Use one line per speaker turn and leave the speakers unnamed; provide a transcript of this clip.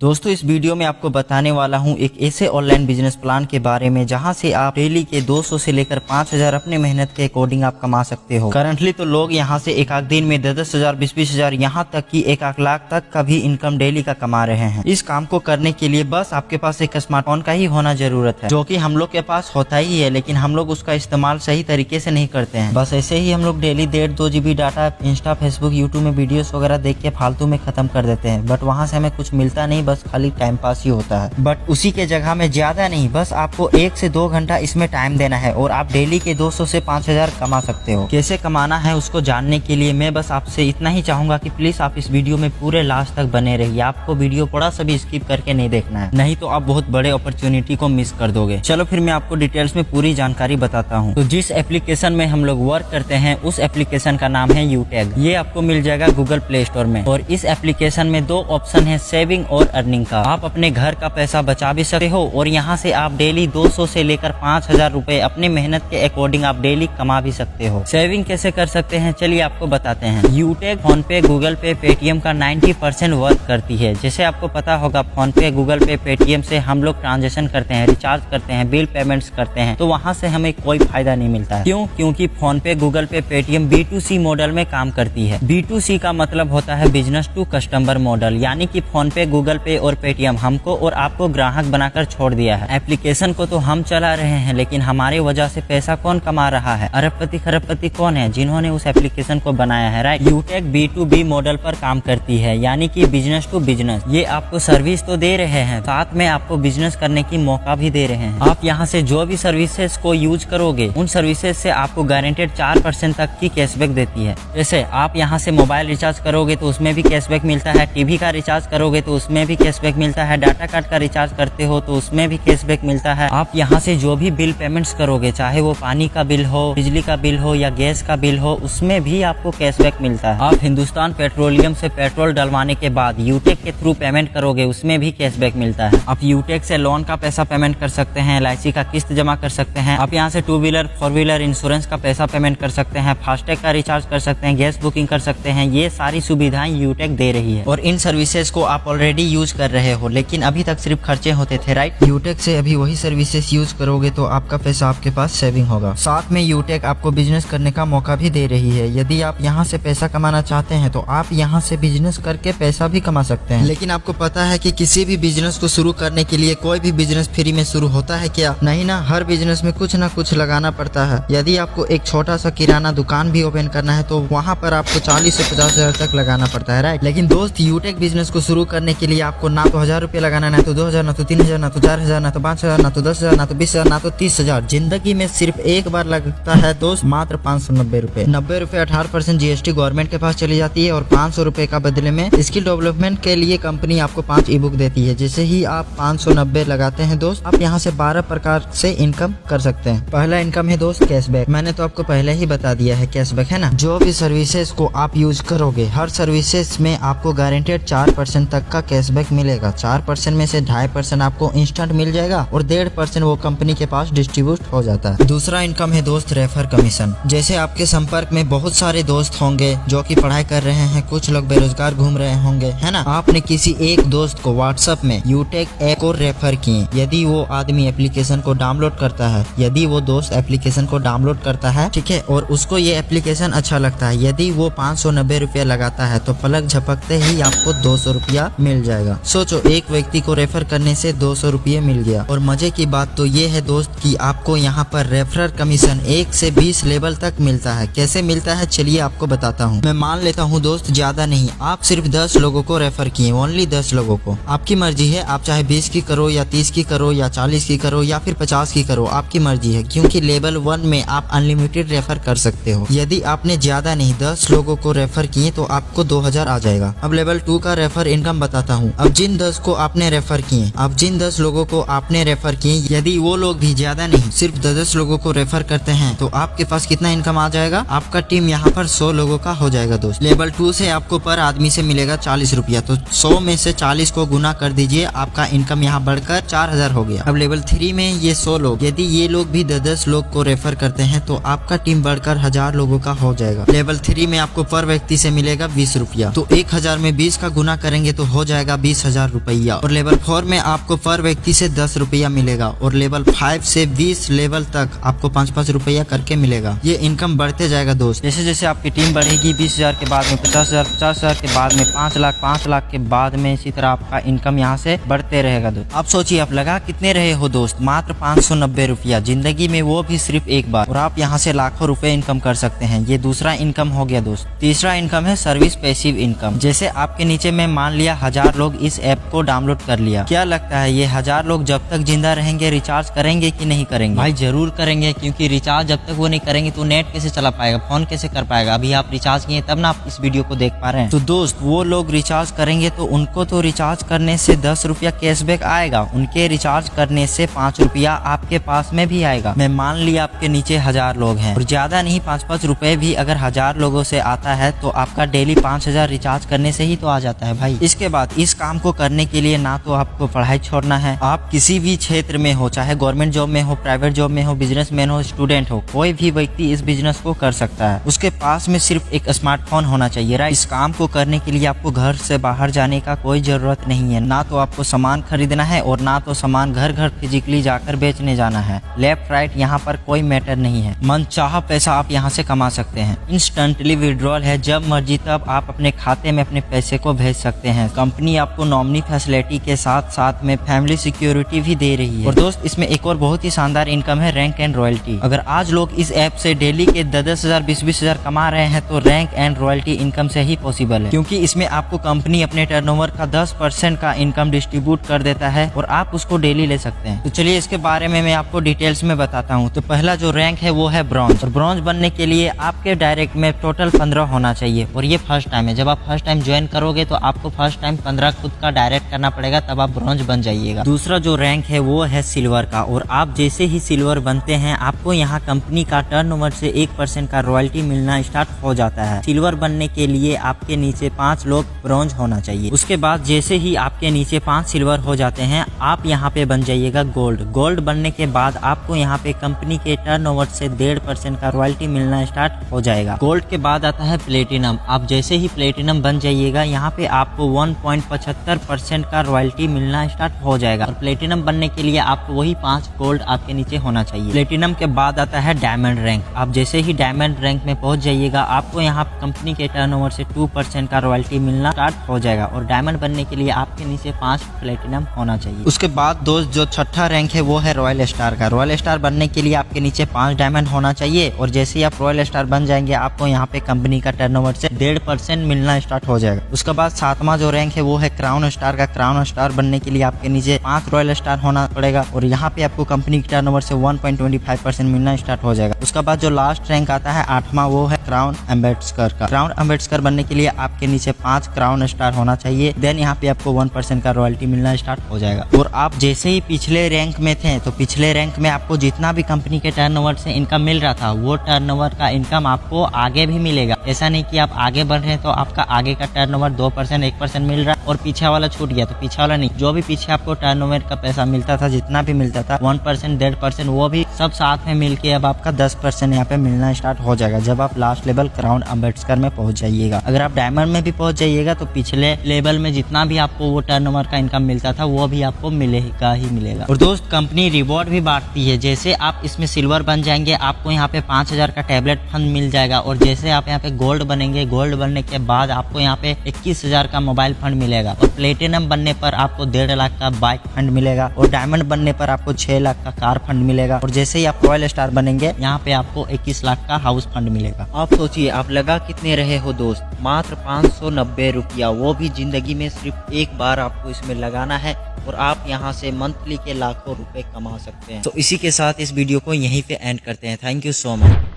दोस्तों इस वीडियो में आपको बताने वाला हूं एक ऐसे ऑनलाइन बिजनेस प्लान के बारे में जहां से आप डेली के 200 से लेकर 5000 अपने मेहनत के अकॉर्डिंग आप कमा सकते हो। करंटली तो लोग यहां से एक आध दिन में 10,000 20,000 यहां तक कि 1 लाख तक का भी इनकम डेली का कमा रहे हैं। इस काम को करने के लिए बस आपके पास एक स्मार्टफोन का ही होना जरूरत है, जो कि हम लोग के पास होता ही है, लेकिन हम लोग उसका इस्तेमाल सही तरीके से नहीं करते हैं। बस ऐसे ही हम लोग daily 1.5-2 GB data Insta Facebook YouTube में वीडियोस वगैरह देख के फालतू में खत्म कर देते हैं। बट वहाँ से हमें कुछ मिलता नहीं, बस खाली टाइम पास ही होता है। बट उसी के जगह में ज्यादा नहीं, बस आपको 1 से 2 घंटा इसमें टाइम देना है और आप डेली के 200 से 5000 कमा सकते हो। कैसे कमाना है उसको जानने के लिए मैं बस आपसे इतना ही चाहूंगा कि प्लीज आप इस वीडियो में पूरे लास्ट तक बने रहिए। आपको वीडियो थोड़ा सा भी स्किप करके नहीं देखना है, नहीं तो आप बहुत बड़े अपॉर्चुनिटी को मिस कर दोगे। चलो फिर मैं आपको डिटेल्स में पूरी जानकारी बताता हूँ। तो जिस एप्लीकेशन में हम लोग वर्क करते हैं उस एप्लीकेशन का नाम है यूटैग। ये आपको मिल जाएगा गूगल प्ले स्टोर में। और इस एप्लीकेशन में 2 ऑप्शन है, सेविंग और अर्निंग का। आप अपने घर का पैसा बचा भी सकते हो और यहाँ से आप डेली 200 से लेकर 5000 रुपए अपने मेहनत के अकॉर्डिंग आप डेली कमा भी सकते हो। सेविंग कैसे कर सकते हैं चलिए आपको बताते हैं। यूटैग फोन पे, गूगल पे, पेटीएम का 90% वर्क करती है। जैसे आपको पता होगा फोन पे, गूगल पे, पेटीएम से हम लोग ट्रांजेक्शन करते हैं, रिचार्ज करते हैं, बिल पेमेंट्स करते हैं, तो वहाँ से हमें कोई फायदा नहीं मिलता है। क्यों? क्योंकि फोन पे, गूगल पे, पेटीएम B2C मॉडल में काम करती है। B2C का मतलब होता है बिजनेस टू कस्टमर मॉडल, यानी कि फोन पे, गूगल पे और पेटीएम हमको और आपको ग्राहक बनाकर छोड़ दिया है। एप्लीकेशन को तो हम चला रहे हैं, लेकिन हमारे वजह से पैसा कौन कमा रहा है? अरबपति खरबपति कौन है? जिन्होंने उस एप्लीकेशन को बनाया है, राइट। यूटैग B2B मॉडल पर काम करती है, यानी कि बिजनेस टू बिजनेस। ये आपको सर्विस तो दे रहे हैं, साथ में आपको बिजनेस करने की मौका भी दे रहे हैं। आप यहाँ से जो भी सर्विसेज को यूज करोगे उन सर्विसेज से आपको गारंटेड 4% तक की कैशबैक देती है। जैसे आप यहाँ से मोबाइल रिचार्ज करोगे तो उसमें भी कैशबैक मिलता है, टीवी का रिचार्ज करोगे तो उसमें भी कैशबैक मिलता है, डाटा कार्ड का रिचार्ज करते हो तो उसमें भी कैशबैक मिलता है। आप यहाँ से जो भी बिल पेमेंट्स करोगे, चाहे वो पानी का बिल हो, बिजली का बिल हो या गैस का बिल हो, उसमें भी आपको कैशबैक मिलता है। आप हिंदुस्तान पेट्रोलियम से पेट्रोल डलवाने के बाद यूटैग के थ्रू पेमेंट करोगे, उसमें भी कैशबैक मिलता है। आप यूटैग से लोन का पैसा पेमेंट कर सकते हैं, LIC का किस्त जमा कर सकते हैं, आप यहाँ से 2 व्हीलर 4 व्हीलर इंश्योरेंस का पैसा पेमेंट कर सकते हैं, फास्टैग का रिचार्ज कर सकते हैं, गैस बुकिंग कर सकते हैं। ये सारी सुविधाएं यूटैग दे रही है और इन सर्विसेज को आप ऑलरेडी यूज कर रहे हो, लेकिन अभी तक सिर्फ खर्चे होते थे, राइट। यूटैग से अभी वही सर्विसेज यूज करोगे तो आपका पैसा आपके पास सेविंग होगा। साथ में यूटैग आपको बिजनेस करने का मौका भी दे रही है। यदि आप यहाँ से पैसा कमाना चाहते हैं तो आप यहाँ से बिजनेस करके पैसा भी कमा सकते हैं। लेकिन आपको पता है कि किसी भी बिजनेस को शुरू करने के लिए कोई भी बिजनेस फ्री में शुरू होता है क्या? नहीं ना, हर बिजनेस में कुछ ना कुछ लगाना पड़ता है। यदि आपको एक छोटा सा किराना दुकान भी ओपन करना है तो वहाँ पर आपको 40 से 50 हजार तक लगाना पड़ता है, राइट। लेकिन दोस्त यूटैग बिजनेस को शुरू करने के लिए आपको ना तो 1000 रुपये लगाना, ना तो 2000, ना तो 3000, ना तो 4000, ना तो 5000, ना तो 10,000, ना तो 20,000, ना तो 30,000। जिंदगी में सिर्फ एक बार लगता है दोस्त, मात्र 590 रुपए। 90 रुपए 18% GST गवर्नमेंट के पास चली जाती है और 500 रुपए का बदले में स्किल डेवलपमेंट के लिए कंपनी आपको 5 ई-बुक देती है। जैसे ही आप 590 लगाते हैं दोस्त, आप यहाँ से 12 प्रकार से इनकम कर सकते हैं। पहला इनकम है दोस्त कैशबैक। मैंने तो आपको पहले ही बता दिया है, कैशबैक है ना। जो भी सर्विसेज को आप यूज करोगे, हर सर्विसेज में आपको गारंटेड 4% तक का कैशबैक मिलेगा। 4% में से 2.5% आपको इंस्टेंट मिल जाएगा और 1.5% वो कंपनी के पास डिस्ट्रीब्यूट हो जाता है। दूसरा इनकम है दोस्त रेफर कमीशन। जैसे आपके संपर्क में बहुत सारे दोस्त होंगे जो कि पढ़ाई कर रहे हैं, कुछ लोग बेरोजगार घूम रहे होंगे, है ना। आपने किसी एक दोस्त को व्हाट्सएप में यूटैग ऐप को रेफर किए। यदि वो आदमी एप्लीकेशन को डाउनलोड करता है, यदि वो दोस्त एप्लीकेशन को डाउनलोड करता है, ठीक है, और उसको ये एप्लीकेशन अच्छा लगता है, यदि वो 590 रुपया लगाता है तो पलक झपकते ही आपको 200 रुपया मिल जाएगा। सोचो, एक व्यक्ति को रेफर करने से 200 रुपये मिल गया। और मजे की बात तो ये है दोस्त कि आपको यहाँ पर रेफरल कमीशन 1 से 20 लेवल तक मिलता है। कैसे मिलता है चलिए आपको बताता हूँ। मैं मान लेता हूँ दोस्त, ज्यादा नहीं, आप सिर्फ 10 लोगों को रेफर किए, ओनली 10 लोगों को। आपकी मर्जी है, आप चाहे 20 की करो या 30 की करो या 40 की करो या फिर 50 की करो, आपकी मर्जी है। क्योंकि लेवल 1 में आप अनलिमिटेड रेफर कर सकते हो। यदि आपने ज्यादा नहीं 10 लोगों को रेफर किए तो आपको 2000 आ जाएगा। अब लेवल 2 का रेफर इनकम बताता हूँ। अब जिन 10 को आपने रेफर किए, अब जिन 10 लोगों को आपने रेफर किए, यदि वो लोग भी ज्यादा नहीं सिर्फ 10 लोगों को रेफर करते हैं तो आपके पास कितना इनकम आ जाएगा? आपका टीम यहाँ पर 100 लोगों का हो जाएगा दोस्त। लेवल 2 से आपको पर आदमी से मिलेगा 40 रुपया, तो 100 में से 40 को गुना कर दीजिए, आपका इनकम यहाँ बढ़कर 4000 हो गया। अब लेवल 3 में ये 100 लोग, यदि ये लोग भी 10 लोग को रेफर करते हैं तो आपका टीम बढ़कर 1000 लोगों का हो जाएगा। लेवल 3 में आपको पर व्यक्ति से मिलेगा 20 रुपया, तो 1000 में 20 का गुना करेंगे तो हो जाएगा 20,000 रुपया और लेवल 4 में आपको पर व्यक्ति से 10 रुपया मिलेगा और लेवल 5 से 20 लेवल तक आपको 5-5 रुपया करके मिलेगा। ये इनकम बढ़ते जाएगा दोस्त। जैसे जैसे आपकी टीम बढ़ेगी 20,000 के बाद में 50,000, 50,000 के बाद में 5 लाख, 5 लाख के बाद में इसी तरह आपका इनकम यहाँ से बढ़ते रहेगा दोस्त। आप सोचिए आप लगा कितने रहे हो दोस्त, मात्र 590 रुपया जिंदगी में, वो भी सिर्फ एक बार, और आप यहाँ से लाखों रुपए इनकम कर सकते हैं। ये दूसरा इनकम हो गया दोस्त। तीसरा इनकम है सर्विस पैसिव इनकम। जैसे आपके नीचे में मान लिया 1000 लोग इस ऐप को डाउनलोड कर लिया, क्या लगता है ये 1000 लोग जब तक जिंदा रहेंगे रिचार्ज करेंगे कि नहीं करेंगे? भाई जरूर करेंगे, क्योंकि रिचार्ज जब तक वो नहीं करेंगे तो नेट कैसे चला पाएगा, फोन कैसे कर पाएगा? अभी आप रिचार्ज किए तब ना आप इस वीडियो को देख पा रहे हैं। तो दोस्त वो लोग रिचार्ज करेंगे तो उनको तो रिचार्ज करने से 10 रुपया कैशबैक आएगा, उनके रिचार्ज करने से 5 रुपया आपके पास में भी आएगा। मैं मान लिया आपके नीचे 1000 लोग हैं और ज्यादा नहीं 5-5 रुपए भी अगर 1000 लोगों से आता है तो आपका डेली 5000 रिचार्ज करने से ही तो आ जाता है भाई। इसके बाद इस काम को करने के लिए ना तो आपको पढ़ाई छोड़ना है, आप किसी भी क्षेत्र में हो, चाहे गवर्नमेंट जॉब में हो, प्राइवेट जॉब में हो, बिजनेसमैन हो, स्टूडेंट हो, कोई भी व्यक्ति इस बिजनेस को कर सकता है। उसके पास में सिर्फ एक स्मार्टफोन होना चाहिए राइट। इस काम को करने के लिए आपको घर से बाहर जाने का कोई जरूरत नहीं है, ना तो आपको सामान खरीदना है और ना तो सामान घर घर फिजिकली जाकर बेचने जाना है। लेफ्ट राइट यहाँ पर कोई मैटर नहीं है, मन चाह पैसा आप यहाँ से कमा सकते हैं। इंस्टेंटली विड्रॉल है, जब मर्जी तब आप अपने खाते में अपने पैसे को भेज सकते हैं। कंपनी आपको नॉमिनी फैसिलिटी के साथ साथ में फैमिली सिक्योरिटी भी दे रही है। और दोस्त इसमें एक और बहुत ही शानदार इनकम है रैंक एंड रॉयल्टी। अगर आज लोग इस ऐप से डेली के 10,000 20,000 कमा रहे हैं तो रैंक एंड रॉयल्टी इनकम से ही पॉसिबल है, क्योंकि इसमें आपको कंपनी अपने टर्नओवर का 10% का इनकम डिस्ट्रीब्यूट कर देता है और आप उसको डेली ले सकते हैं। तो चलिए इसके बारे में मैं आपको डिटेल्स में बताता हूँ। तो पहला जो रैंक है वो है ब्रॉन्ज, और ब्रॉन्ज बनने के लिए आपके डायरेक्ट में टोटल 15 होना चाहिए और ये फर्स्ट टाइम है। जब आप फर्स्ट टाइम ज्वाइन करोगे तो आपको फर्स्ट टाइम 15 खुद का डायरेक्ट करना पड़ेगा, तब आप ब्रॉन्ज बन जाइएगा। दूसरा जो रैंक है वो है सिल्वर का, और आप जैसे ही सिल्वर बनते हैं आपको यहाँ कंपनी का टर्नओवर से 1% का रॉयल्टी मिलना स्टार्ट हो जाता है। सिल्वर बनने के लिए आपके नीचे 5 लोग ब्रॉन्ज होना चाहिए। उसके बाद जैसे ही आपके नीचे 5 सिल्वर हो जाते हैं आप यहाँ पे बन जाइएगा गोल्ड। गोल्ड बनने के बाद आपको यहाँ पे कंपनी के टर्नओवर से 1.5% का रॉयल्टी मिलना स्टार्ट हो जाएगा। गोल्ड के बाद आता है प्लेटिनम। आप जैसे ही प्लेटिनम बन जाइएगा यहाँ पे आपको 1.75% का रॉयल्टी मिलना स्टार्ट हो जाएगा, और प्लेटिनम बनने के लिए आपको वही 5 गोल्ड आपके नीचे होना चाहिए। प्लेटिनम के बाद आता है डायमंड रैंक। आप जैसे ही डायमंड रैंक में पहुंच जाइएगा आपको यहाँ कंपनी के टर्नओवर से 2% का रॉयल्टी मिलना स्टार्ट हो जाएगा, और डायमंड बनने के लिए आपके नीचे 5 प्लेटिनम होना चाहिए। उसके बाद दोस्त जो छठा रैंक है वो है रॉयल स्टार का। रॉयल स्टार बनने के लिए आपके नीचे 5 डायमंड होना चाहिए, और जैसे ही आप रॉयल स्टार बन जाएंगे आपको यहाँ पे कंपनी का टर्नओवर से 1.5% मिलना स्टार्ट हो जाएगा। उसके बाद सातवां जो रैंक है वो है क्राउन स्टार का। क्राउन स्टार बनने के लिए आपके नीचे 5 रॉयल स्टार होना पड़ेगा, और यहाँ पे आपको कंपनी के टर्नओवर से 1.25% मिलना स्टार्ट हो जाएगा। उसके बाद जो लास्ट रैंक आता है 8वां वो है क्राउन एम्बेसडर का। क्राउन एम्बेसडर बनने के लिए आपके नीचे 5 क्राउन स्टार होना चाहिए, देन यहाँ पे आपको 1% का रॉयल्टी मिलना स्टार्ट हो जाएगा। और आप जैसे ही पिछले रैंक में थे तो पिछले रैंक में आपको जितना भी कंपनी के टर्नओवर से इनकम मिल रहा था वो टर्नओवर का इनकम आपको आगे भी मिलेगा। ऐसा नहीं कि आप आगे बढ़ रहे हैं तो आपका आगे का टर्नओवर 2% 1% मिल रहा है और पीछे वाला छूट गया, तो पीछे वाला नहीं, जो भी पीछे आपको टर्नओवर का पैसा मिलता था, जितना भी मिलता था 1% 1.5% वो भी सब साथ में मिलके अब आपका 10% यहाँ पे मिलना स्टार्ट हो जाएगा जब आप लास्ट लेवल क्राउन एम्बेसडर में पहुंच जाइएगा। अगर आप डायमंड में भी पहुंच जाइएगा तो पिछले लेवल में जितना भी आपको वो टर्नओवर का इनकम मिलता था वो भी आपको मिलेगा ही मिलेगा। और दोस्त कंपनी रिवॉर्ड भी बांटती है। जैसे आप इसमें सिल्वर बन जाएंगे आपको यहाँ पे 5000 का टैबलेट फंड मिल जाएगा, और जैसे आप यहाँ पे गोल्ड बनेंगे, गोल्ड बनने के बाद आपको यहाँ पे 21,000 का मोबाइल फंड मिलेगा, और प्लेटिनम बनने पर आपको 1.5 लाख का बाइक फंड मिलेगा, और डायमंड बनने पर आपको 6 लाख का कार फंड मिलेगा, और जैसे ही आप रॉयल स्टार बनेंगे यहाँ पे आपको 21 लाख का हाउस फंड मिलेगा। आप सोचिए आप लगा कितने रहे हो दोस्त, मात्र 590 रुपया, वो भी जिंदगी में सिर्फ एक बार आपको इसमें लगाना है और आप यहाँ से मंथली के लाखों रुपए कमा सकते हैं। तो इसी के साथ इस वीडियो को यहीं पे एंड करते हैं। Thank you so much.